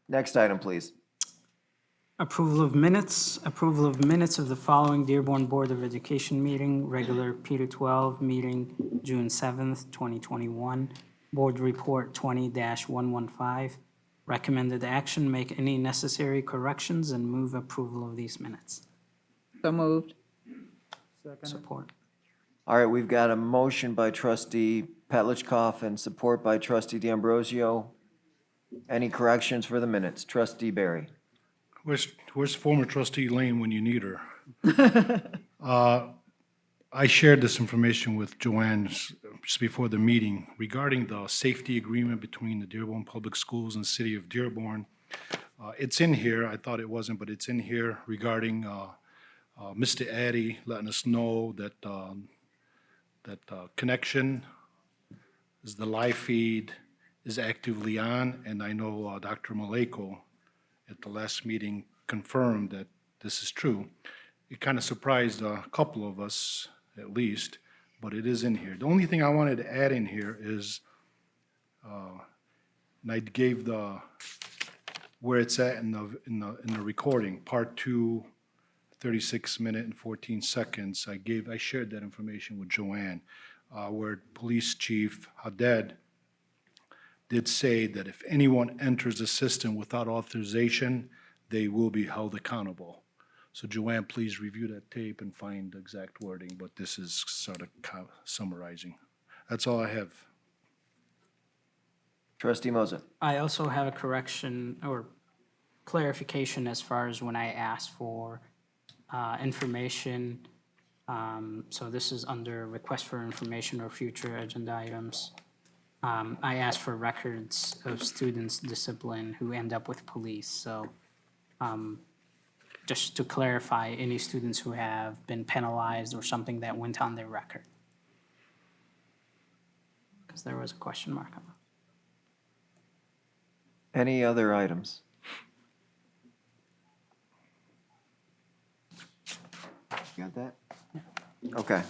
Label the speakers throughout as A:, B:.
A: Next item, please.
B: Approval of minutes of the following Dearborn Board of Education meeting, regular P 12 meeting, June 7th, 2021. Board Report 20-115. Recommended action, make any necessary corrections and move approval of these minutes.
C: So moved.
B: Support.
A: All right, we've got a motion by trustee Petlicoff and support by trustee D'Ambrosio. Any corrections for the minutes? Trustee Barry.
D: Where's former trustee Lane when you need her? I shared this information with Joanne just before the meeting regarding the safety agreement between the Dearborn Public Schools and the city of Dearborn. It's in here, I thought it wasn't, but it's in here regarding Mr. Addy letting us know that connection is the live feed is actively on, and I know Dr. Maleko at the last meeting confirmed that this is true. It kind of surprised a couple of us, at least, but it is in here. The only thing I wanted to add in here is, and I gave the, where it's at in the recording, part 2, 36 minute and 14 seconds. I shared that information with Joanne, where Police Chief Haddad did say that if anyone enters the system without authorization, they will be held accountable. So Joanne, please review that tape and find the exact wording, but this is sort of summarizing. That's all I have.
A: Trustee Moser.
B: I also have a correction or clarification as far as when I asked for information. So this is under request for information or future agenda items. I asked for records of students' discipline who end up with police. So just to clarify, any students who have been penalized or something that went on their record. Because there was a question mark on that.
A: Any other items? Got that? Okay.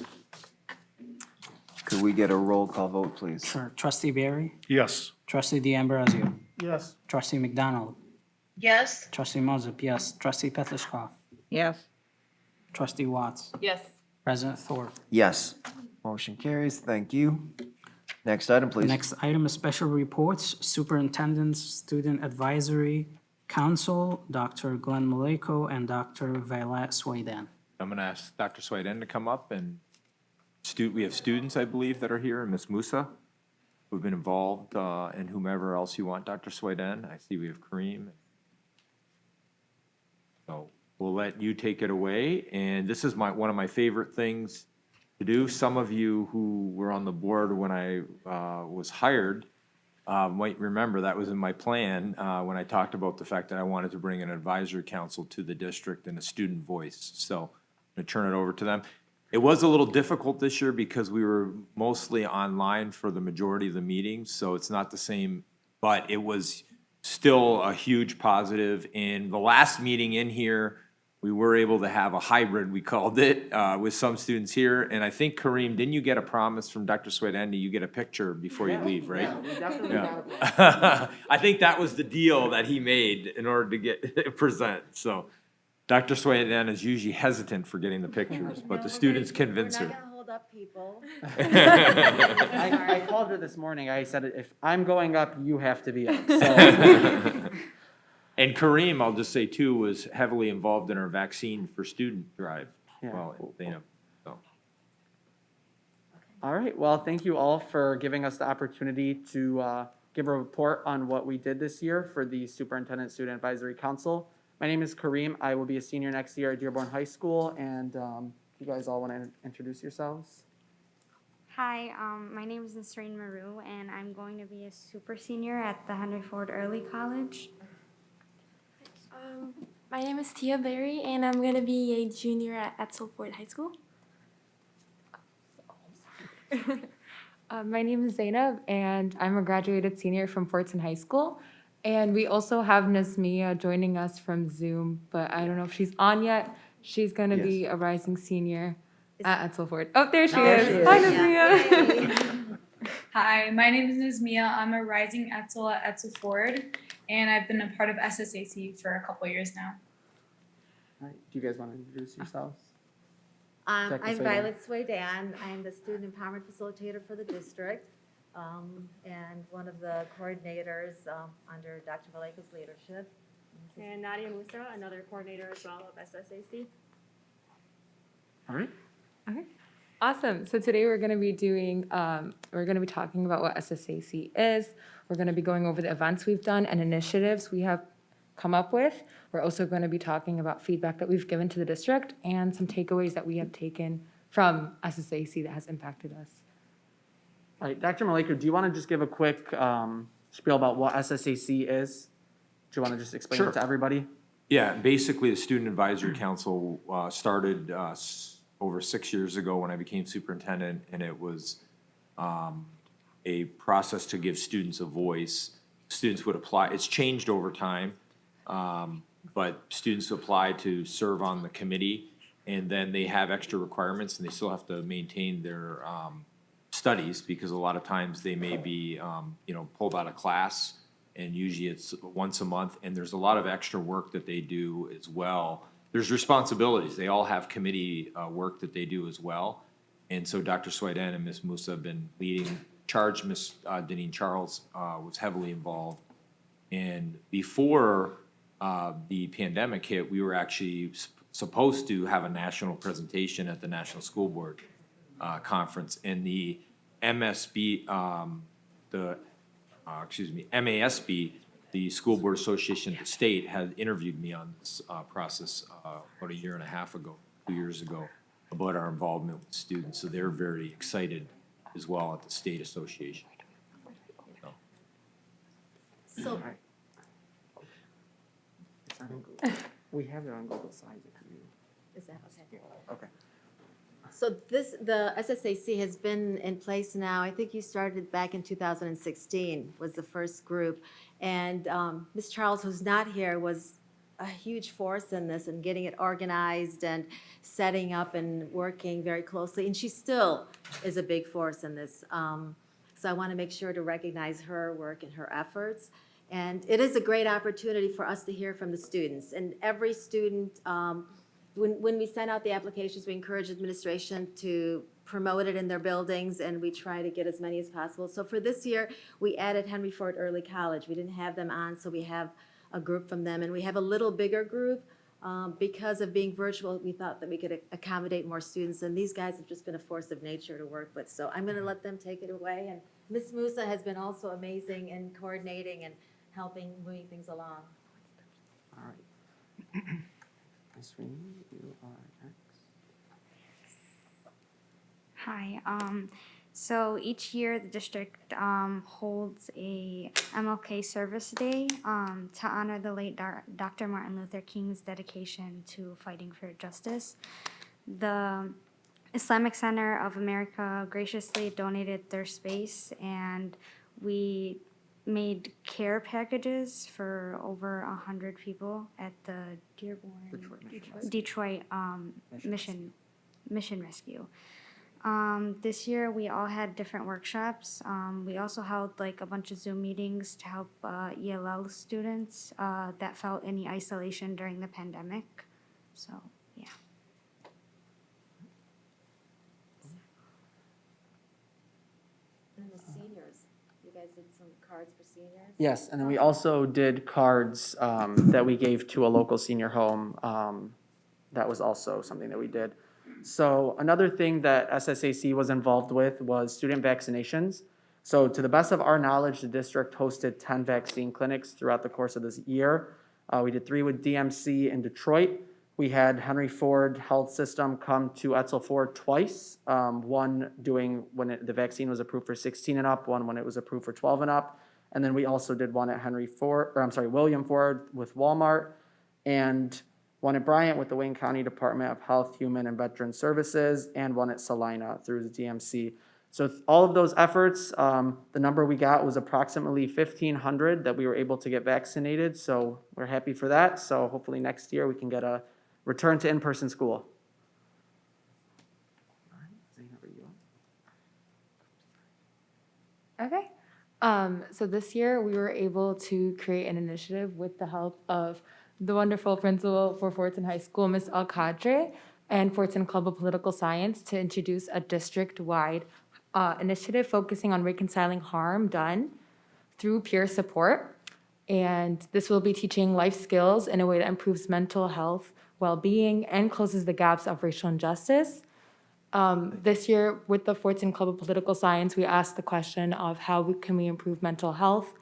A: Could we get a roll call vote, please?
B: Sure. Trustee Barry?
D: Yes.
B: Trustee D'Ambrosio?
D: Yes.
B: Trustee McDonald?
E: Yes.
B: Trustee Moses, yes. Trustee Petlicoff?
C: Yes.
B: Trustee Watts?
E: Yes.
B: President Thorpe?
A: Yes. Motion carries. Thank you. Next item, please.
B: Next item is special reports, Superintendent's Student Advisory Council, Dr. Glenn Maleko and Dr. Violet Swayden.
F: I'm going to ask Dr. Swayden to come up, and we have students, I believe, that are here, and Ms. Musa, who've been involved, and whomever else you want, Dr. Swayden. I see we have Kareem. So we'll let you take it away, and this is one of my favorite things to do. Some of you who were on the board when I was hired might remember that was in my plan when I talked about the fact that I wanted to bring an advisory council to the district and a student voice. So I'm going to turn it over to them. It was a little difficult this year because we were mostly online for the majority of the meetings, so it's not the same, but it was still a huge positive. In the last meeting in here, we were able to have a hybrid, we called it, with some students here. And I think, Kareem, didn't you get a promise from Dr. Swayden? You get a picture before you leave, right?
G: Yeah, we definitely got
F: Yeah. I think that was the deal that he made in order to get present. So Dr. Swayden is usually hesitant for getting the pictures, but the students convince
E: We're
F: her.
E: not gonna hold up people.
G: I called her this morning. I said, if I'm going up, you have to be up. So,
F: And Kareem, I'll just say too, was heavily involved in our vaccine for student drive.
G: Yeah.
F: Well, so.
G: all right. Well, thank you all for giving us the opportunity to give a report on what we did this year for the Superintendent Student Advisory Council. My name is Kareem. I will be a senior next year at Dearborn High School. And you guys all want to introduce yourselves?
H: Hi, my name is Nasreen Maru, and I'm going to be a super senior at the Henry Ford Early College.
I: My name is Tia Berry, and I'm going to be a junior at Etzel Ford High School.
J: My name is Zainab, and I'm a graduated senior from Fortson High School. And we also have Nazmia joining us from Zoom, but I don't know if she's on yet. She's going to be a rising senior at Etzel Ford. Oh, there she is. Hi, Nazmia.
I: Hi, my name is Nazmia. I'm a rising Etzel at Etzel Ford,
C: and I've been a part of SSAC for a couple years now.
G: All right, do you guys want to introduce yourselves?
E: I'm
G: Swaydan.
E: Violet Swaydan. I am the Student Empowerment Facilitator for the district, and one of the coordinators under Dr. Vallejo's leadership.
K: And Nadia Musa, another coordinator as well of SSAC.
G: All right.
J: Okay, awesome. So today we're going to be talking about what SSAC is. We're going to be going over the events we've done and initiatives we have come up with. We're also going to be talking about feedback that we've given to the district and some takeaways that we have taken from SSAC that has impacted us.
G: All right, Dr. Maleko, do you want to just give a quick spiel about what SSAC is? Do you want to just explain
F: Sure.
G: it to everybody?
F: Yeah, basically, the Student Advisory Council started over 6 years ago when I became superintendent, and it was a process to give students a voice. Students would apply, it's changed over time, but students apply to serve on the committee, and then they have extra requirements, and they still have to maintain their studies, because a lot of times they may be, pulled out of class, and usually it's once a month, and there's a lot of extra work that they do as well. There's responsibilities. They all have committee work that they do as well. And so Dr. Swaydan and Ms. Musa have been leading charge. Ms. Deneen Charles was heavily involved. And before the pandemic hit, we were actually supposed to have a national presentation at the National School Board Conference. And the MASB, the School Board Association of the state, had interviewed me on this process about 1.5 years ago, 2 years ago, about our involvement with students. So they're very excited as well at the state association.
E: So,
G: We have it on Google Slides if you.
E: is that okay?
G: Okay.
E: So the SSAC has been in place now, I think you started back in 2016, was the first group. And Ms. Charles, who's not here, was a huge force in this and getting it organized and setting up and working very closely. And she still is a big force in this. So I want to make sure to recognize her work and her efforts. And it is a great opportunity for us to hear from the students. And every student, when we send out the applications, we encourage administration to promote it in their buildings, and we try to get as many as possible. So for this year, we added Henry Ford Early College. We didn't have them on, so we have a group from them. And we have a little bigger group. Because of being virtual, we thought that we could accommodate more students, and these guys have just been a force of nature to work with. So I'm going to let them take it away. And Ms. Musa has been also amazing in coordinating and helping moving things along.
G: All right. Ms. Sweeney, you are next.
H: Hi. So each year the district holds a MLK Service Day to honor the late Dr. Martin Luther King's dedication to fighting for justice. The Islamic Center of America graciously donated their space, and we made care packages for over 100 people at the Detroit Mission Rescue. This year we all had different workshops. We also held like a bunch of Zoom meetings to help ELL students that felt any isolation during the pandemic. So, yeah.
E: And the seniors, you guys did some cards for seniors?
G: Yes, and then we also did cards that we gave to a local senior home. That was also something that we did. So another thing that SSAC was involved with was student vaccinations. So to the best of our knowledge, the district hosted 10 vaccine clinics throughout the course of this year. We did 3 with DMC in Detroit. We had Henry Ford Health System come to Etzel Ford twice, one doing when the vaccine was approved for 16 and up, one when it was approved for 12 and up. And then we also did one at William Ford with Walmart, and one at Bryant with the Wayne County Department of Health, Human and Veteran Services, and one at Salina through the DMC. So all of those efforts, the number we got was approximately 1,500 that we were able to get vaccinated. So we're happy for that. So hopefully next year we can get a return to in-person school.
J: Okay. So this year, we were able to create an initiative with the help of the wonderful principal for Fortson High School, Ms. Alcadre, and Fortson Club of Political Science to introduce a district-wide initiative focusing on reconciling harm done through peer support. And this will be teaching life skills in a way that improves mental health, well-being, and closes the gaps of racial injustice. This year, with the Fortson Club of Political Science, we asked the question of can we improve mental health?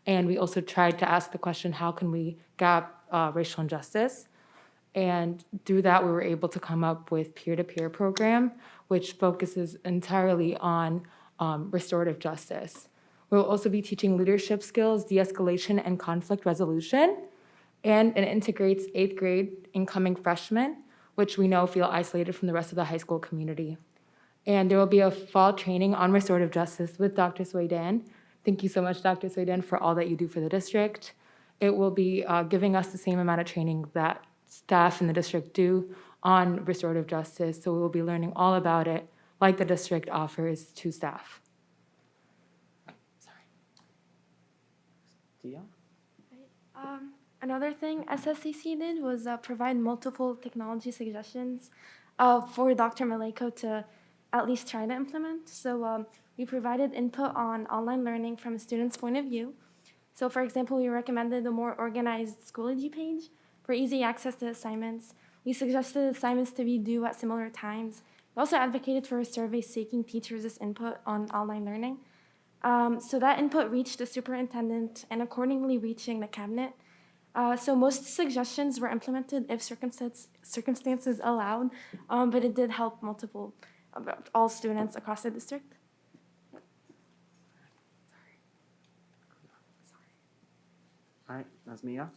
J: And we also tried to ask the question, how can we gap racial injustice? And through that, we were able to come up with peer-to-peer program, which focuses entirely on restorative justice. We'll also be teaching leadership skills, de-escalation, and conflict resolution. And it integrates 8th grade incoming freshmen, which we know feel isolated from the rest of the high school community. And there will be a fall training on restorative justice with Dr. Swaydan. Thank you so much, Dr. Swaydan, for all that you do for the district. It will be giving us the same amount of training that staff in the district do on restorative justice, so we will be learning all about it like the district offers to staff.
G: Tia?
I: Another thing SSCC did was provide multiple technology suggestions for Dr. Maleko to at least try to implement. So we provided input on online learning from a student's point of view. So for example, we recommended a more organized Schoology page for easy access to assignments. We suggested assignments to be due at similar times. We also advocated for a survey seeking teachers' input on online learning. So that input reached the superintendent and accordingly reaching the cabinet. So most suggestions were implemented if circumstances allowed, but it did help all students across the district.
G: All right, Nazmia?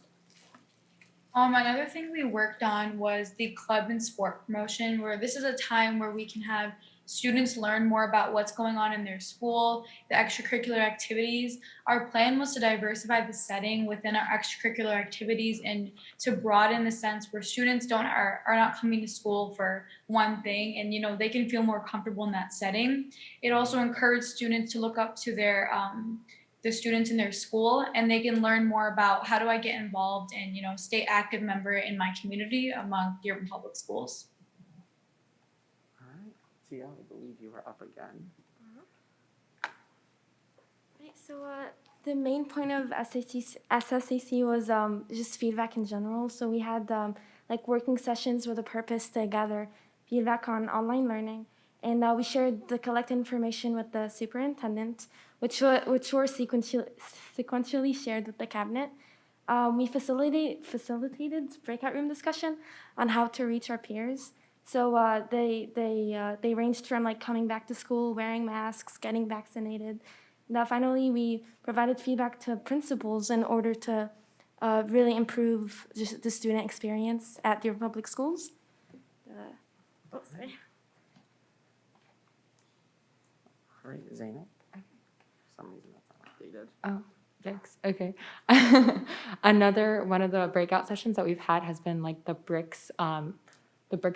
C: Another thing we worked on was the club and sport promotion, where this is a time where we can have students learn more about what's going on in their school, the extracurricular activities. Our plan was to diversify the setting within our extracurricular activities and to broaden the sense where students are not coming to school for one thing, and they can feel more comfortable in that setting. It also encouraged students to look up to the students in their school, and they can learn more about how do I get involved and stay active member in my community among Dearborn Public Schools.
G: All right, Tia, I believe you are up again.
I: Right, so the main point of SSAC was just feedback in general. So we had working sessions with a purpose to gather feedback on online learning. And we shared the collected information with the superintendent, which were sequentially shared with the cabinet. We facilitated breakout room discussion on how to reach our peers. So they ranged from coming back to school, wearing masks, getting vaccinated. Now finally, we provided feedback to principals in order to really improve just the student experience at Dearborn Public Schools. Sorry.
G: All right, Zainab? For some reason that's not updated.
J: Oh, thanks. Okay. Another one of the breakout sessions that we've had has been the BRICS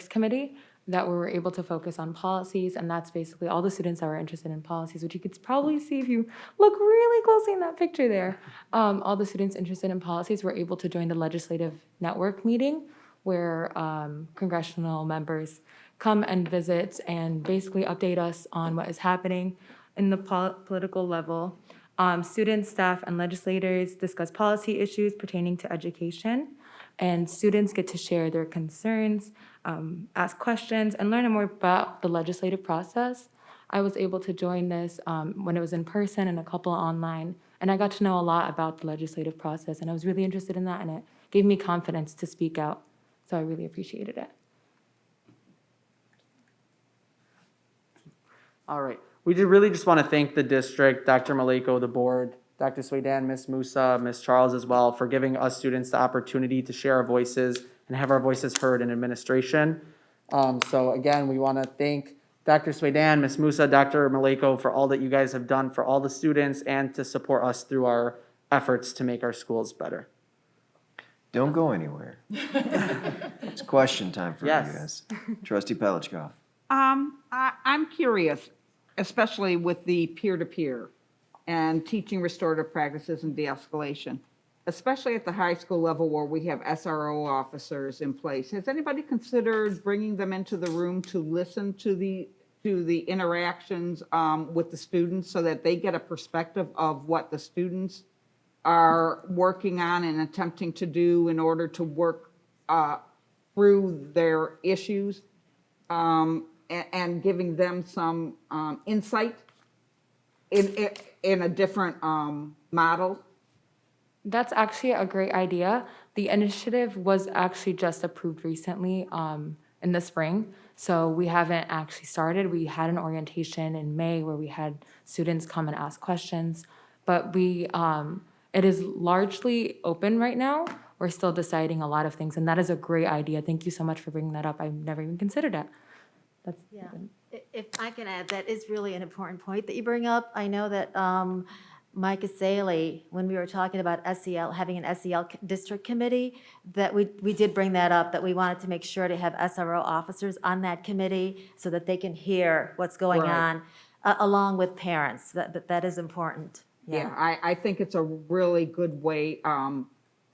J: committee, that we were able to focus on policies, and that's basically all the students that were interested in policies, which you could probably see if you look really closely in that picture there. All the students interested in policies were able to join the legislative network meeting, where congressional members come and visit and basically update us on what is happening in the political level. Students, staff, and legislators discuss policy issues pertaining to education, and students get to share their concerns, ask questions, and learn more about the legislative process. I was able to join this when it was in person and a couple online, and I got to know a lot about the legislative process, and I was really interested in that, and it gave me confidence to speak out, so I really appreciated it.
G: All right. We really just want to thank the district, Dr. Maleko, the board, Dr. Swaydan, Ms. Musa, Ms. Charles as well, for giving us students the opportunity to share our voices and have our voices heard in administration. So again, we want to thank Dr. Swaydan, Ms. Musa, Dr. Maleko for all that you guys have done for all the students and to support us through our efforts to make our schools better.
A: Don't go anywhere. It's question time for you
G: Yes.
A: guys. Trustee Pelichkov.
L: I'm curious, especially with the peer-to-peer. and teaching restorative practices and de-escalation, especially at the high school level where we have SRO officers in place. Has anybody considered bringing them into the room to listen to the interactions with the students so that they get a perspective of what the students are working on and attempting to do in order to work through their issues, and giving them some insight in a different model?
J: That's actually a great idea. The initiative was actually just approved recently in the spring, so we haven't actually started. We had an orientation in May where we had students come and ask questions, but it is largely open right now. We're still deciding a lot of things, and that is a great idea. Thank you so much for bringing that up. I've never even considered that. That's
E: Yeah, if I can add, that is really an important point that you bring up. I know that Mike Asaley, when we were talking about SEL, having an SEL district committee, that we did bring that up, that we wanted to make sure to have SRO officers on that committee so that they can hear what's going
L: Right.
E: on, along with parents. That is important.
L: Yeah, I think it's a really good way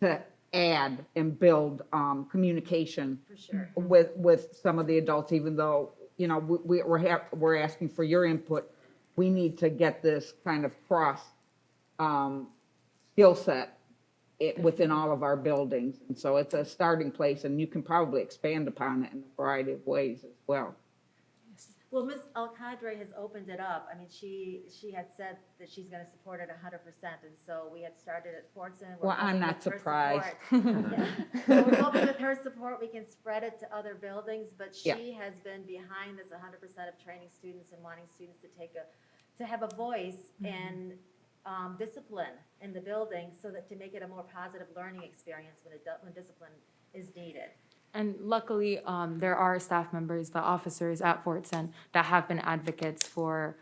L: to add and build communication
E: For sure.
L: with some of the adults, even though, you know, we're asking for your input. We need to get this kind of cross skill set within all of our buildings. And so it's a starting place, and you can probably expand upon it in a variety of ways as well.
E: Well, Ms. Al-Qadri has opened it up. I mean, she had said that she's going to support it 100%, and so we had started at Fordson. We're
L: Well, I'm
E: hoping
L: not
E: with her
L: surprised.
E: support- Yeah. So we're hoping with her support, we can spread it to other buildings, but
L: Yeah.
E: she has been behind this 100% of training students and wanting students to have a voice and discipline in the building so that to make it a more positive learning experience when discipline is needed.
J: And luckily, there are staff members, the officers at Fortson, that have been advocates for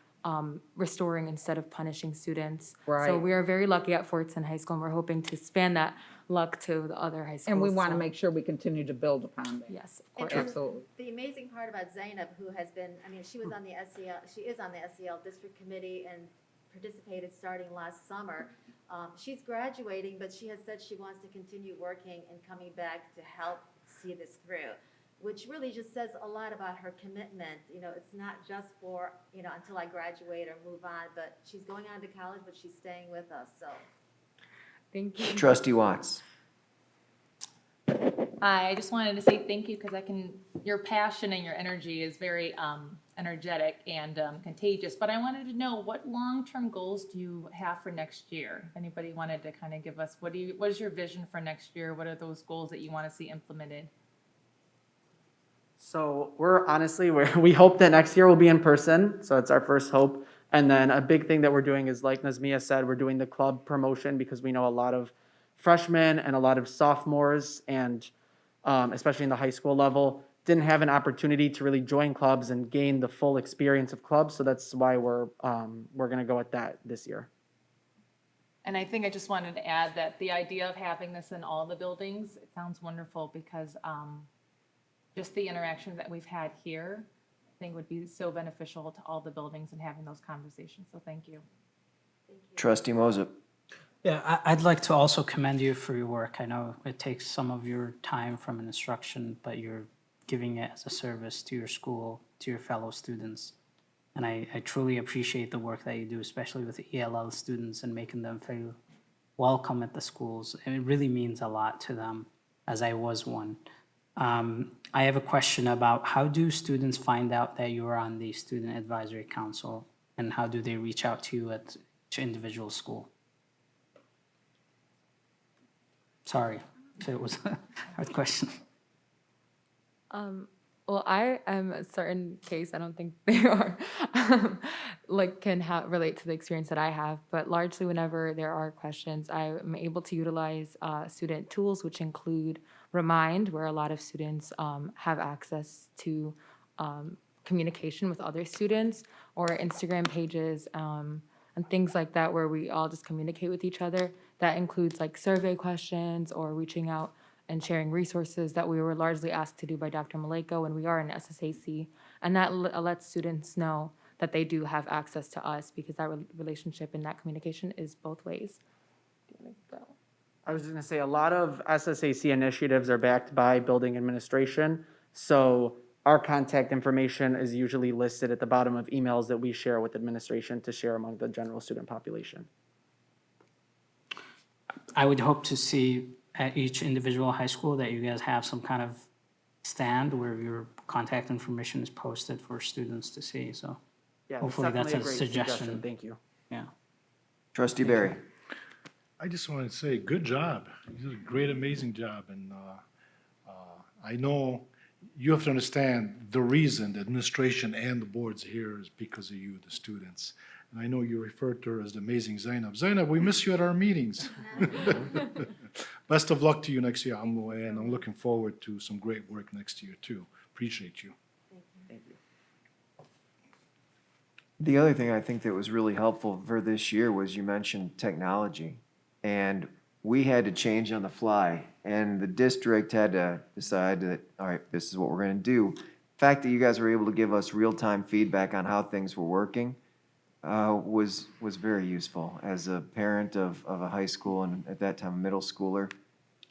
J: restoring instead of punishing students. So
L: Right.
J: we are very lucky at Fortson High School, and we're hoping to span that luck to the other high schools.
L: And we
J: as
L: want to
J: well.
L: make sure we continue to build upon that.
J: Yes, of
E: And-
J: course.
E: and
L: Absolutely.
E: The amazing part about Zainab, who has been, I mean, she is on the SEL District Committee and participated starting last summer. She's graduating, but she has said she wants to continue working and coming back to help see this through, which really just says a lot about her commitment. You know, it's not just for, you know, until I graduate or move on, but she's going on to college, but she's staying with us, so.
J: Thank you.
A: Trustee Watts.
M: I just wanted to say thank you because your passion and your energy is very energetic and contagious. But I wanted to know, what long-term goals do you have for next year? If anybody wanted to kind of give us, what is your vision for next year? What are those goals that you want to see implemented?
G: So we hope that next year will be in person, so it's our first hope. And then a big thing that we're doing is, like Nazmiya said, we're doing the club promotion because we know a lot of freshmen and a lot of sophomores, and especially in the high school level, didn't have an opportunity to really join clubs and gain the full experience of clubs. So that's why we're going to go with that this year.
M: And I think I just wanted to add that the idea of having this in all the buildings, it sounds wonderful because just the interaction that we've had here, I think would be so beneficial to all the buildings and having those conversations. So thank you.
A: Trustee Moses.
B: Yeah, I'd like to also commend you for your work. I know it takes some of your time from an instruction, but you're giving it as a service to your school, to your fellow students. And I truly appreciate the work that you do, especially with the ELL students and making them feel welcome at the schools. And it really means a lot to them, as I was one. I have a question about, how do students find out that you are on the Student Advisory Council, and how do they reach out to you at each individual school? Sorry if it was a hard question.
J: Well, I am a certain case, I don't think they are, can relate to the experience that I have, but largely whenever there are questions, I am able to utilize student tools, which include Remind, where a lot of students have access to communication with other students, or Instagram pages, and things like that, where we all just communicate with each other. That includes like survey questions or reaching out and sharing resources that we were largely asked to do by Dr. Maleko when we are in SSAC. And that lets students know that they do have access to us because that relationship and that communication is both ways.
G: I was just gonna say, a lot of SSAC initiatives are backed by building administration. So our contact information is usually listed at the bottom of emails that we share with administration to share among the general student population.
B: I would hope to see at each individual high school that you guys have some kind of stand where your contact information is posted for students to see, so,
G: Yeah,
B: Hopefully that's
G: definitely
B: a
G: great
B: suggestion.
G: Thank you.
B: yeah.
A: Trustee Barry.
D: I just wanted to say, good job. You did a great, amazing job. And I know you have to understand the reason the administration and the board's here is because of you, the students. And I know you referred to her as the amazing Zainab. Zainab, we miss you at our meetings. Best of luck to you next year, Amlo, and I'm looking forward to some great work next year, too. Appreciate you.
A: The other thing I think that was really helpful for this year was you mentioned technology. And we had to change on the fly, and the district had to decide that, all right, this is what we're gonna do. The fact that you guys were able to give us real-time feedback on how things were working was very useful. As a parent of a high school and at that time a middle schooler,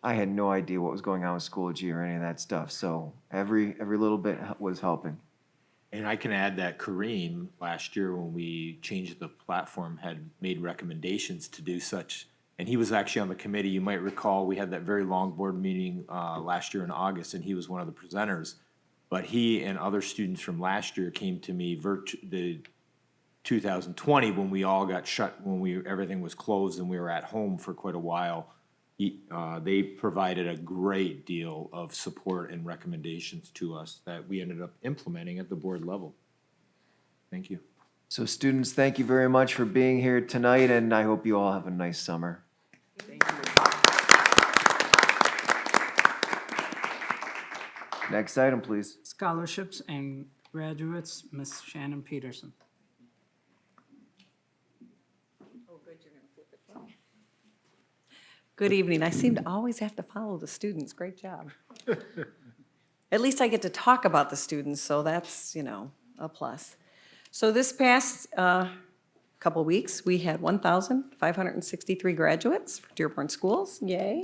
A: I had no idea what was going on with Schoology or any of that stuff. So every little bit was helping.
F: And I can add that Kareem, last year when we changed the platform, had made recommendations to do such. And he was actually on the committee. You might recall, we had that very long board meeting last year in August, and he was one of the presenters. But he and other students from last year came to me the 2020 when we all got shut, when everything was closed and we were at home for quite a while. They provided a great deal of support and recommendations to us that we ended up implementing at the board level. Thank you.
A: So students, thank you very much for being here tonight, and I hope you all have a nice summer.
G: Thank you.
A: Next item, please.
B: Scholarships and graduates, Ms. Shannon Peterson.
N: Good evening. I seem to always have to follow the students. Great job. At least I get to talk about the students, so that's, a plus. So this past couple weeks, we had 1,563 graduates for Dearborn Schools. Yay.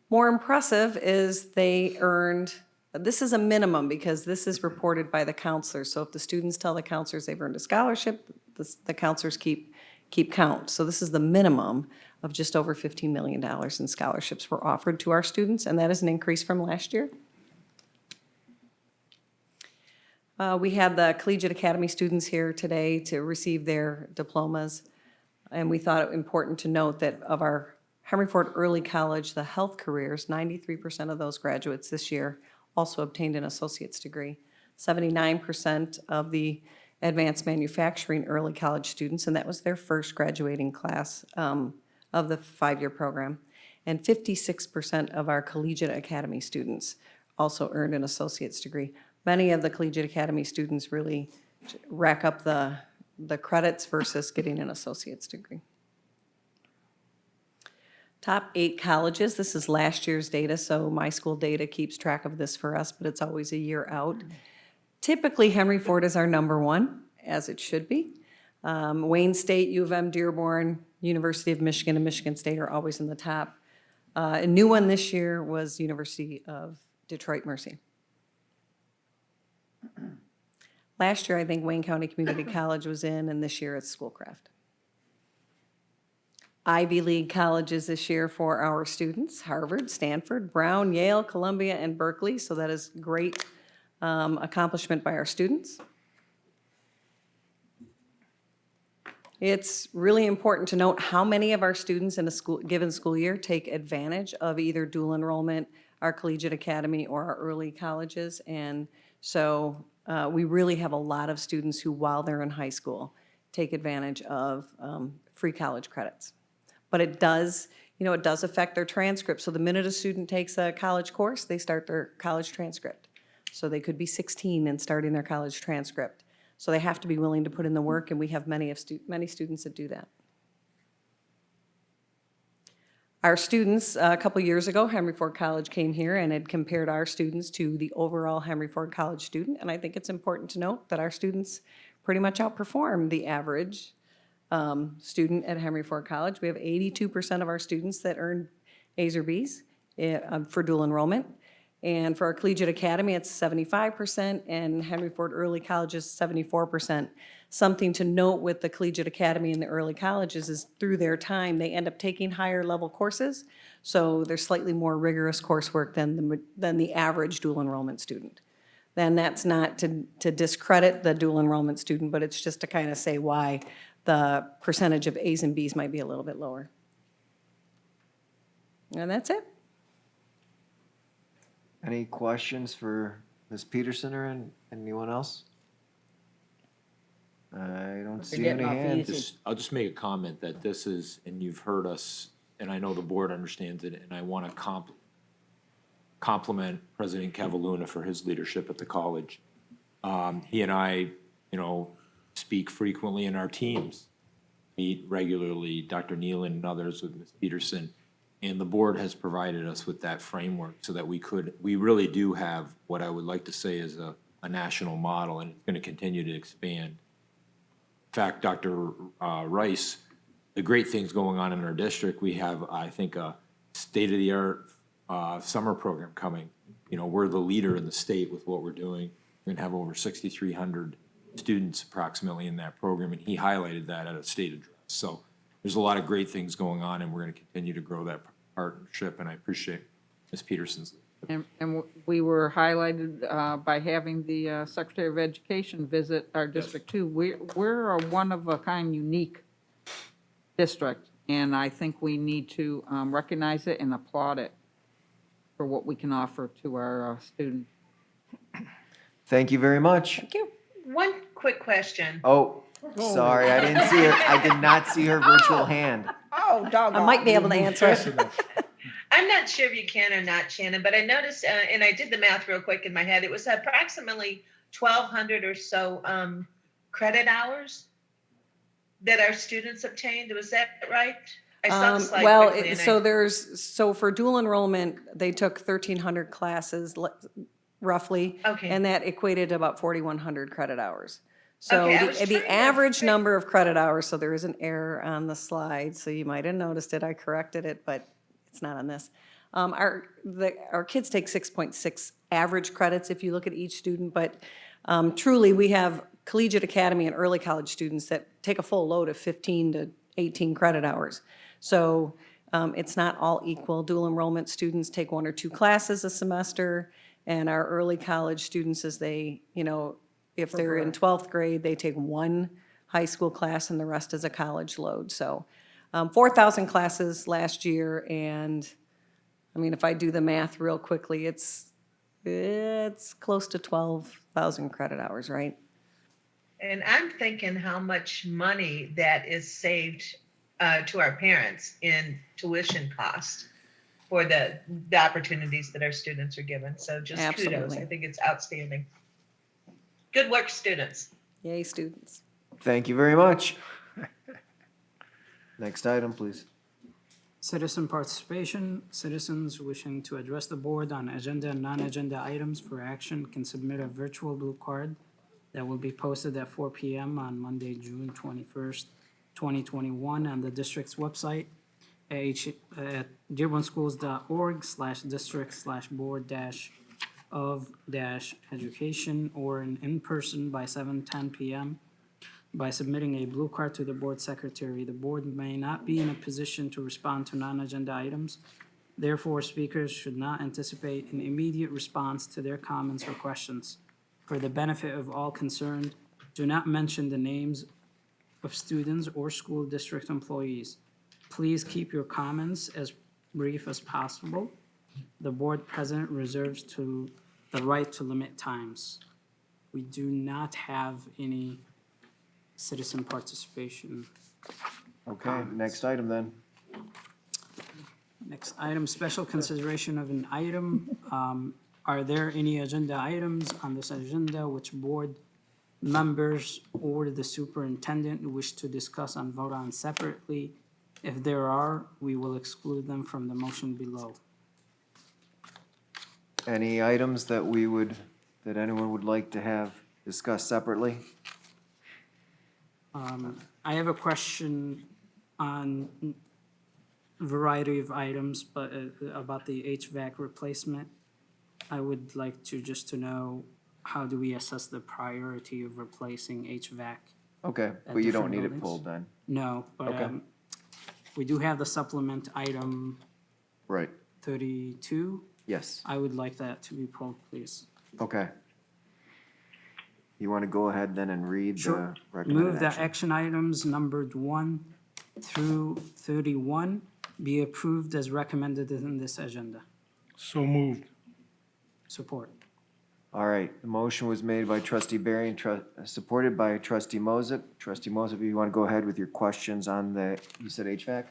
N: More impressive is they earned, this is a minimum because this is reported by the counselors. So if the students tell the counselors they've earned a scholarship, the counselors keep count. So this is the minimum of just over $15 million in scholarships were offered to our students, and that is an increase from last year. We had the Collegiate Academy students here today to receive their diplomas, and we thought it important to note that of our Henry Ford Early College, the health careers, 93% of those graduates this year also obtained an associate's degree. 79% of the advanced manufacturing early college students, and that was their first graduating class of the 5-year program. And 56% of our Collegiate Academy students also earned an associate's degree. Many of the Collegiate Academy students really rack up the credits versus getting an associate's degree. Top 8 colleges, this is last year's data, so my school data keeps track of this for us, but it's always a year out. Typically, Henry Ford is our number 1, as it should be. Wayne State, U of M, Dearborn, University of Michigan, and Michigan State are always in the top. A new one this year was University of Detroit Mercy. Last year, I think Wayne County Community College was in, and this year it's Schoolcraft. Ivy League colleges this year for our students: Harvard, Stanford, Brown, Yale, Columbia, and Berkeley. So that is great accomplishment by our students. It's really important to note how many of our students in a given school year take advantage of either dual enrollment, our Collegiate Academy, or our early colleges. And so we really have a lot of students who, while they're in high school, take advantage of free college credits. But it does, it does affect their transcript. So the minute a student takes a college course, they start their college transcript. So they could be 16 and starting their college transcript. So they have to be willing to put in the work, and we have many students that do that. Our students, a couple years ago, Henry Ford College came here and had compared our students to the overall Henry Ford College student. And I think it's important to note that our students pretty much outperform the average student at Henry Ford College. We have 82% of our students that earn A's or B's for dual enrollment. And for our Collegiate Academy, it's 75%, and Henry Ford Early College is 74%. Something to note with the Collegiate Academy and the early colleges is through their time, they end up taking higher level courses. So there's slightly more rigorous coursework than the average dual enrollment student. Then that's not to discredit the dual enrollment student, but it's just to kind of say why the percentage of A's and B's might be a little bit lower. And that's it.
A: Any questions for Ms. Peterson or anyone else? I don't see any hands.
F: I'll just make a comment that this is, and you've heard us, and I know the board understands it, and I want to compliment President Cavaluna for his leadership at the college. He and I, speak frequently in our teams, meet regularly, Dr. Nealon and others with Ms. Peterson. And the board has provided us with that framework so that we really do have what I would like to say is a national model, and it's going to continue to expand. In fact, Dr. Rice, the great things going on in our district, we have, I think, a state-of-the-art summer program coming. We're the leader in the state with what we're doing. We're going to have over 6,300 students approximately in that program, and he highlighted that at a state address. So there's a lot of great things going on, and we're going to continue to grow that partnership, and I appreciate Ms. Peterson's.
L: And we were highlighted by having the Secretary of Education visit our district too. We're a one-of-a-kind, unique district, and I think we need to recognize it and applaud it for what we can offer to our students.
A: Thank you very much.
N: Thank you.
O: One quick question.
A: Oh, sorry, I didn't see her. I did not see her virtual hand.
L: Oh, doggone.
N: I might be able to answer it.
O: I'm not sure if you can or not, Shannon, but I noticed, and I did the math real quick in my head, it was approximately 1,200 or so credit hours that our students obtained. Was that right? I saw the slide
N: Well,
O: quickly and
N: so for dual enrollment, they took 1,300 classes roughly.
O: Okay.
N: And that equated to about 4,100 credit hours. So
O: Okay, I was trying
N: the
O: to
N: average
O: figure-
N: number of credit hours, so there is an error on the slide, so you might have noticed it, I corrected it, but it's not on this. Our kids take 6.6 average credits if you look at each student, but truly, we have Collegiate Academy and early college students that take a full load of 15 to 18 credit hours. So it's not all equal. Dual enrollment students take 1 or 2 classes a semester, and our early college students, as they, if they're in 12th grade, they take 1 high school class and the rest is a college load. So 4,000 classes last year, and if I do the math real quickly, it's close to 12,000 credit hours, right?
O: And I'm thinking how much money that is saved to our parents in tuition cost for the opportunities that our students are given. So just kudos.
N: Absolutely.
O: I think it's outstanding. Good work, students.
N: Yay, students.
A: Thank you very much. Next item, please.
B: Citizen participation. Citizens wishing to address the board on agenda and non-agenda items for action can submit a virtual blue card that will be posted at 4 p.m. on Monday, June 21st, 2021 on the district's website at dearborn-schools.org/district/board-of-education or in person by 7:10 p.m. By submitting a blue card to the board secretary, the board may not be in a position to respond to non-agenda items. Therefore, speakers should not anticipate an immediate response to their comments or questions. For the benefit of all concerned, do not mention the names of students or school district employees. Please keep your comments as brief as possible. The board president reserves the right to limit times. We do not have any citizen participation.
A: Okay, next item then.
B: Next item, special consideration of an item. Are there any agenda items on this agenda which board members or the superintendent wish to discuss and vote on separately If there are, we will exclude them from the motion below.
A: Any items that that anyone would like to have discussed separately?
B: I have a question on variety of items, but about the HVAC replacement. I would like to know, how do we assess the priority of replacing HVAC?
A: Okay,
B: At
A: but you don't
B: different
A: need it
B: buildings?
A: pulled then.
B: No, but
A: Okay.
B: we do have the supplement item
A: Right,
B: 32.
A: yes,
B: I would like that to be pulled, please.
A: okay. You want to go ahead then and read the
B: Sure.
A: recommended
B: Move that
A: action?
B: action items numbered 1 through 31 be approved as recommended in this agenda.
D: So moved.
B: Support.
A: All right, the motion was made by trustee Barry and supported by trustee Moses. Trustee Moses, you want to go ahead with your questions on you said HVAC?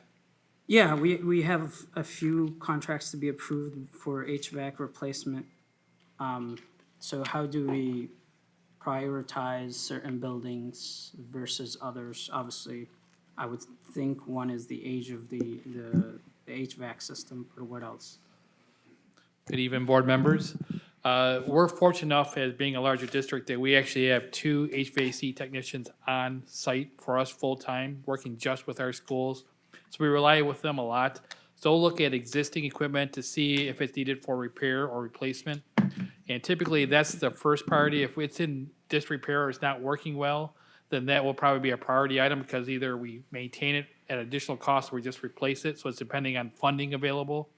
B: Yeah, we have a few contracts to be approved for HVAC replacement. So how do we prioritize certain buildings versus others? Obviously, I would think one is the age of the HVAC system, but what else?
P: Good evening, board members. We're fortunate enough, as being a larger district, that we actually have 2 HVAC technicians on site for us full-time, working just with our schools. So we rely with them a lot. So we'll look at existing equipment to see if it's needed for repair or replacement. And typically, that's the first priority. If it's in disrepair or it's not working well, then that will probably be a priority item, because either we maintain it at additional cost or we just replace it. So it's depending on funding available.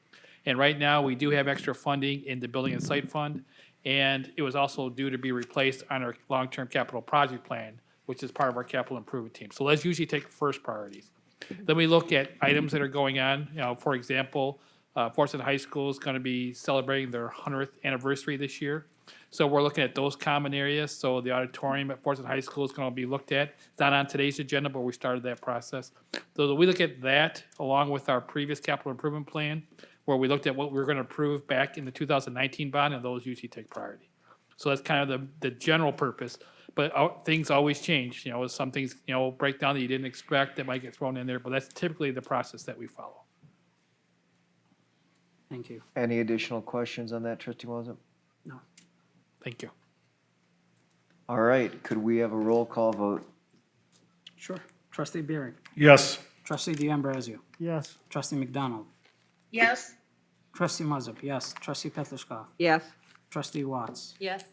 P: And right now, we do have extra funding in the Building and Site Fund, and it was also due to be replaced on our long-term capital project plan, which is part of our capital improvement team. So let's usually take first priorities. Then we look at items that are going on. For example, Forsyth High School is going to be celebrating their 100th anniversary this year. So we're looking at those common areas. So the auditorium at Forsyth High School is going to be looked at. It's not on today's agenda, but we started that process. So we look at that along with our previous capital improvement plan, where we looked at what we were going to approve back in the 2019 bond, and those usually take priority. So that's kind of the general purpose. But things always change. Some things, break down that you didn't expect that might get thrown in there, but that's typically the process that we follow.
B: Thank you.
A: Any additional questions on that, trustee Moses?
B: No.
P: Thank you.
A: All right, could we have a roll call vote?
B: Sure. Trustee Beering.
D: Yes.
B: Trustee D'Ambrosio.
D: Yes.
B: Trustee McDonald.
O: Yes.
B: Trustee Muzza, yes. Trustee Petrikov.
L: Yes.
B: Trustee Watts.
M: Yes.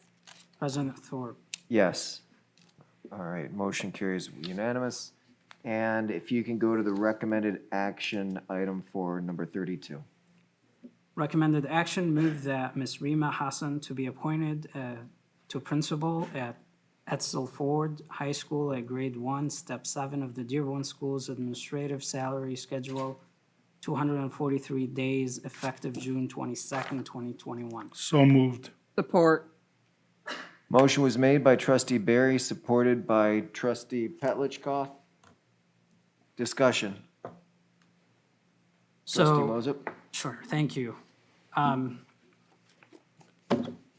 B: President Thorpe.
A: Yes. All right, motion carries unanimous. And if you can go to the recommended action item for number 32.
B: Recommended action, move that Ms. Rima Hassan to be appointed to principal at Etzel Ford High School at grade 1, step 7 of the Dearborn Schools Administrative Salary Schedule, 243 days effective June 22nd, 2021.
D: So moved.
L: Support.
A: Motion was made by trustee Barry, supported by trustee Petlicoff. Discussion. Trustee
B: So,
A: Moses?
B: sure, thank you.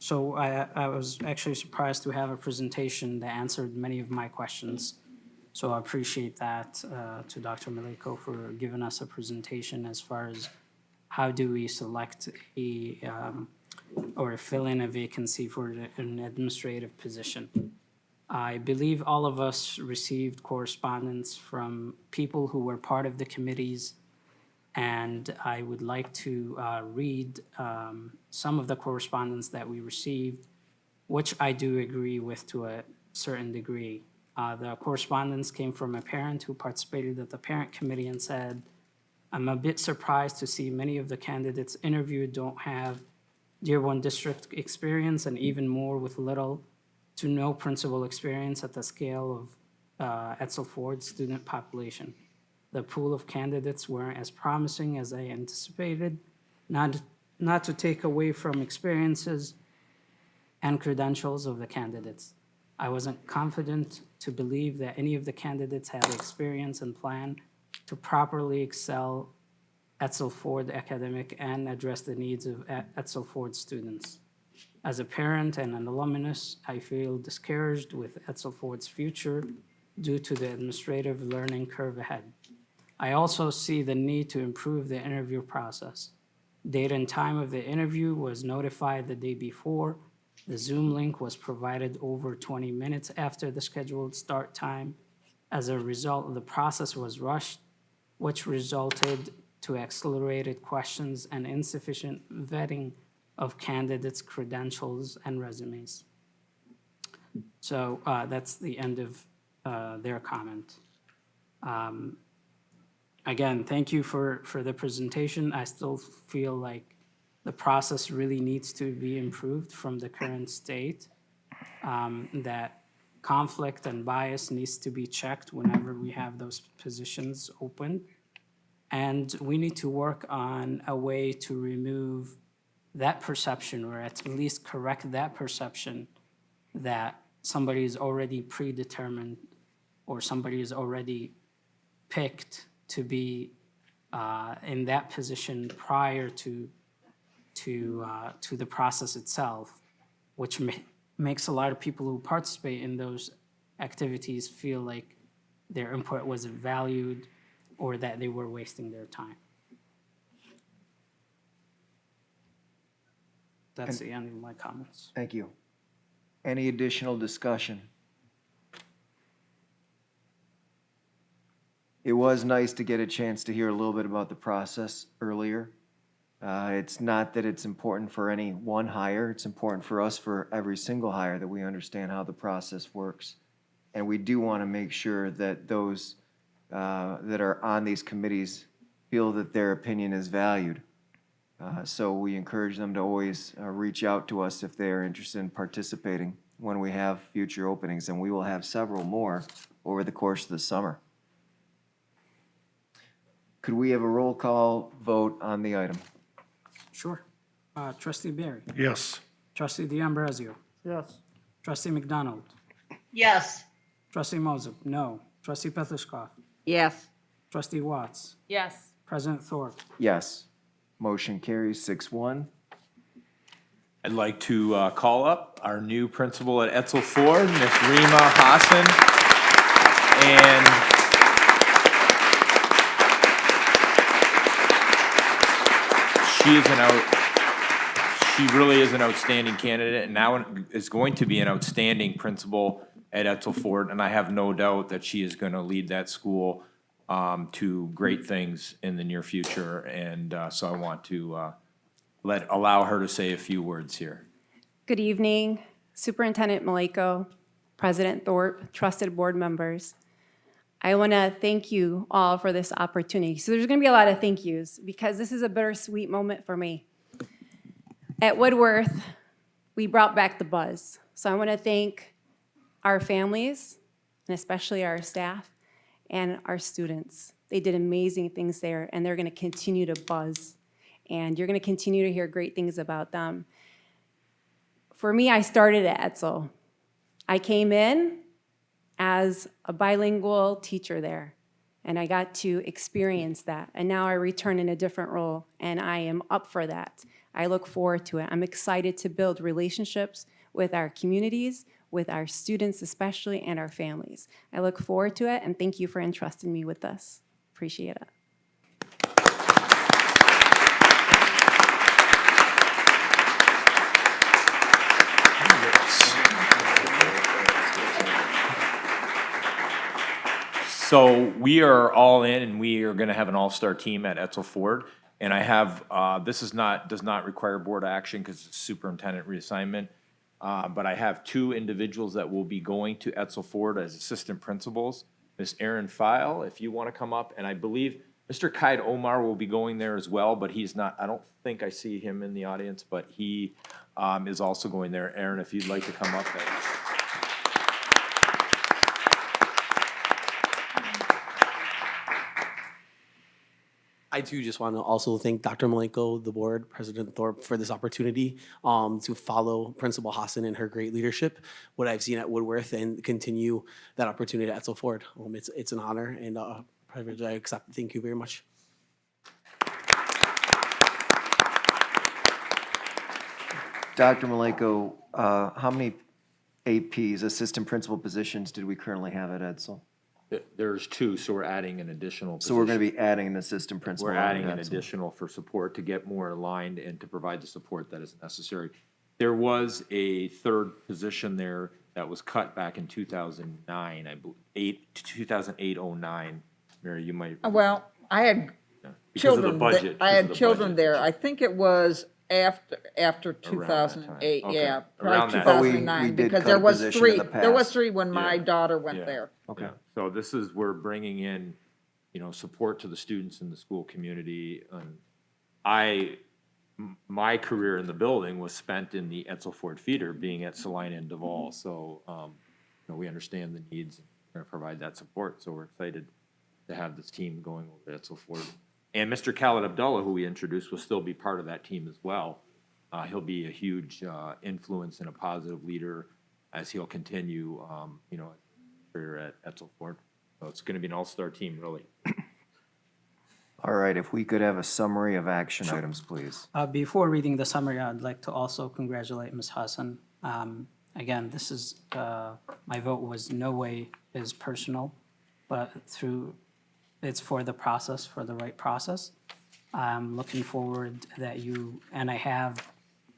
B: So I was actually surprised to have a presentation that answered many of my questions. So I appreciate that to Dr. Maliko for giving us a presentation as far as how do we select or fill in a vacancy for an administrative position. I believe all of us received correspondence from people who were part of the committees, and I would like to read some of the correspondence that we received, which I do agree with to a certain degree. The correspondence came from a parent who participated at the parent committee and said, "I'm a bit surprised to see many of the candidates interviewed don't have Dearborn District experience, and even more with little to no principal experience at the scale of Etzel Ford student population. The pool of candidates weren't as promising as I anticipated, not to take away from experiences and credentials of the candidates. I wasn't confident to believe that any of the candidates had the experience and plan to properly excel Etzel Ford academic and address the needs of Etzel Ford students. As a parent and an alumnus, I feel discouraged with Etzel Ford's future due to the administrative learning curve ahead. I also see the need to improve the interview process. Date and time of the interview was notified the day before. The Zoom link was provided over 20 minutes after the scheduled start time. As a result, the process was rushed, which resulted to accelerated questions and insufficient vetting of candidates' credentials and resumes. So that's the end of their comment. Again, thank you for the presentation. I still feel like the process really needs to be improved from the current state, that conflict and bias needs to be checked whenever we have those positions open. And we need to work on a way to remove that perception, or at least correct that perception that somebody is already predetermined or somebody is already picked to be in that position prior to the process itself, which makes a lot of people who participate in those activities feel like their input wasn't valued or that they were wasting their time. That's the end of my comments.
A: Thank you. Any additional discussion? It was nice to get a chance to hear a little bit about the process earlier. It's not that it's important for any one hire, it's important for us for every single hire that we understand how the process works. And we do want to make sure that those that are on these committees feel that their opinion is valued. So we encourage them to always reach out to us if they are interested in participating when we have future openings, and we will have several more over the course of the summer. Could we have a roll call vote on the item?
B: Sure. Trustee Barry.
D: Yes.
B: Trustee D'Ambrosio.
G: Yes.
B: Trustee McDonald.
O: Yes.
B: Trustee Moses, no. Trustee Petlicoff.
L: Yes.
B: Trustee Watts.
M: Yes.
B: President Thorpe.
A: Yes. Motion carries 6-1.
F: I'd like to call up our new principal at Etzel Ford, Ms. Rima Hassan. And she really is an outstanding candidate, and now is going to be an outstanding principal at Etzel Ford, and I have no doubt that she is going to lead that school to great things in the near future, and so I want to allow her to say a few words here.
Q: Good evening, Superintendent Maleko, President Thorpe, trusted board members. I want to thank you all for this opportunity. So there's going to be a lot of thank yous because this is a bittersweet moment for me. At Woodworth, we brought back the buzz. So I want to thank our families, and especially our staff, and our students. They did amazing things there, and they're going to continue to buzz. And you're going to continue to hear great things about them. For me, I started at Etzel. I came in as a bilingual teacher there, and I got to experience that. And now I return in a different role, and I am up for that. I look forward to it. I'm excited to build relationships with our communities, with our students especially, and our families. I look forward to it, and thank you for entrusting me with this. Appreciate it.
F: So we are all in, and we are going to have an all-star team at Etzel Ford. And I have, this does not require board action because it's superintendent reassignment. But I have two individuals that will be going to Etzel Ford as assistant principals. Ms. Erin File, if you want to come up, and I believe Mr. Kaid Omar will be going there as well, but he's not, I don't think I see him in the audience, but he is also going there. Erin, if you'd like to come up.
R: I too just want to also thank Dr. Malenko, the board, President Thorpe, for this opportunity to follow Principal Hassan and her great leadership, what I've seen at Woodworth, and continue that opportunity at Etzel Ford. It's an honor and a privilege I accept. Thank you very much.
A: Dr. Malenko, how many APs, assistant principal positions, did we currently have at Etzel?
F: There's two, so we're adding an additional
A: So we're going
F: position.
A: to be adding an assistant principal.
F: We're
A: on
F: adding an
A: that, so-
F: additional for support to get more aligned and to provide the support that is necessary. There was a third position there that was cut back in 2009, I believe, 2008-09. Mary, you might.
L: Well, I had
F: Because of the
L: children,
F: budget.
L: I
F: because of
L: had
F: the
L: children
F: budget.
L: there. I think it was after
F: Around that
L: 2008,
F: time.
L: yeah,
F: Okay.
L: probably
F: Around that.
A: But we
L: 2009,
A: did
L: because
A: cut
L: there
A: a
L: was
A: position in
L: three,
A: the
L: there was
A: past.
L: three when my
F: Yeah.
L: daughter went
F: Yeah.
L: there.
A: Okay.
F: Yeah. So this is, we're bringing in, support to the students in the school community. And my career in the building was spent in the Etzel Ford feeder, being at Salina and Duval. So, we understand the needs and we're going to provide that support. So we're excited to have this team going over to Etzel Ford. And Mr. Khaled Abdullah, who we introduced, will still be part of that team as well. He'll be a huge influence and a positive leader as he'll continue, career at Etzel Ford. So it's going to be an all-star team, really.
A: All right, if we could have a summary of action items, please.
B: Before reading the summary, I'd like to also congratulate Ms. Hassan. Again, this is, my vote was no way is personal, but it's for the process, for the right process. I'm looking forward that you, and I have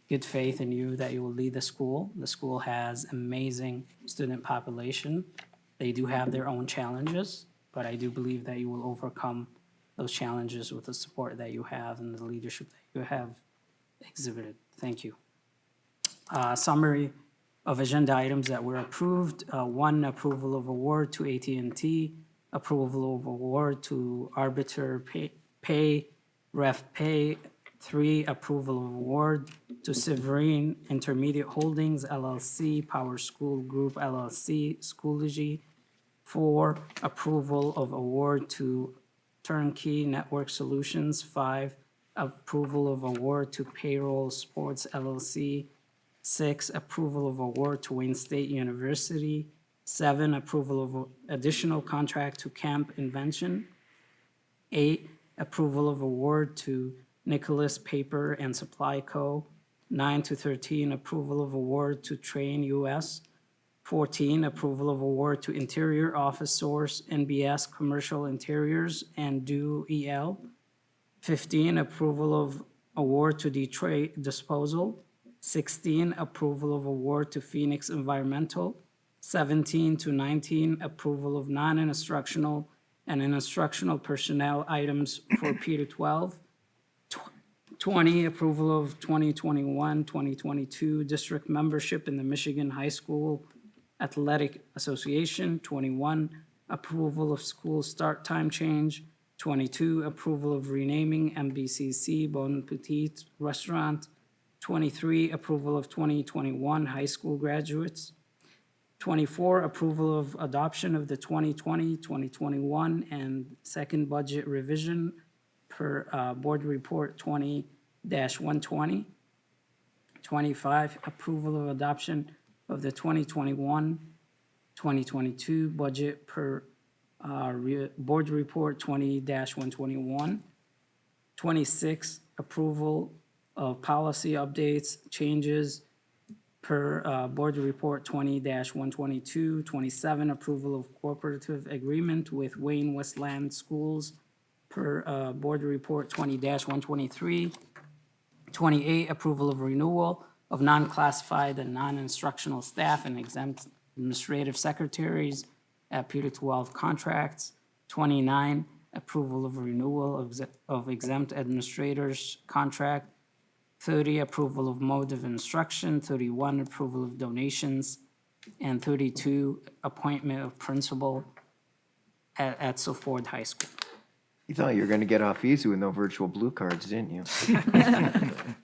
B: good faith in you that you will lead the school. The school has amazing student population. They do have their own challenges, but I do believe that you will overcome those challenges with the support that you have and the leadership that you have exhibited. Thank you. Summary of agenda items that were approved. One, approval of award to AT&T, approval of award to Arbiter Pay, Ref Pay. 3, approval of award to Severine Intermediate Holdings LLC, Power School Group LLC, Schoology. 4, approval of award to Turnkey Network Solutions. 5, approval of award to Payroll Sports LLC. 6, approval of award to Wayne State University. 7, approval of additional contract to Camp Invention. 8, approval of award to Nicholas Paper and Supply Co. 9 to 13, approval of award to Train US. 14, approval of award to Interior Office Source, NBS Commercial Interiors, and Do EL. 15, approval of award to Detroit Disposal. 16, approval of award to Phoenix Environmental. 17 to 19, approval of non-instructional and instructional personnel items for P to 12. 20, approval of 2021-2022 district membership in the Michigan High School Athletic Association. 21, approval of school start time change. 22, approval of renaming MBCC Bon Appetit Restaurant. 23, approval of 2021 high school graduates. 24, approval of adoption of the 2020, 2021, and second budget revision per Board Report 20-120. 25, approval of adoption of the 2021, 2022 budget per Board Report 20-121. 26, approval of policy updates, changes per Board Report 20-122. 27, approval of cooperative agreement with Wayne Westland Schools per Board Report 20-123. 28, approval of renewal of non-classified and non-instructional staff and exempt administrative secretaries at P to 12 contracts. 29, approval of renewal of exempt administrators contract. 30, approval of mode of instruction. 31, approval of donations. And 32, appointment of principal at Etzel Ford High School.
A: You thought you were going to get off easy with no virtual blue cards, didn't you?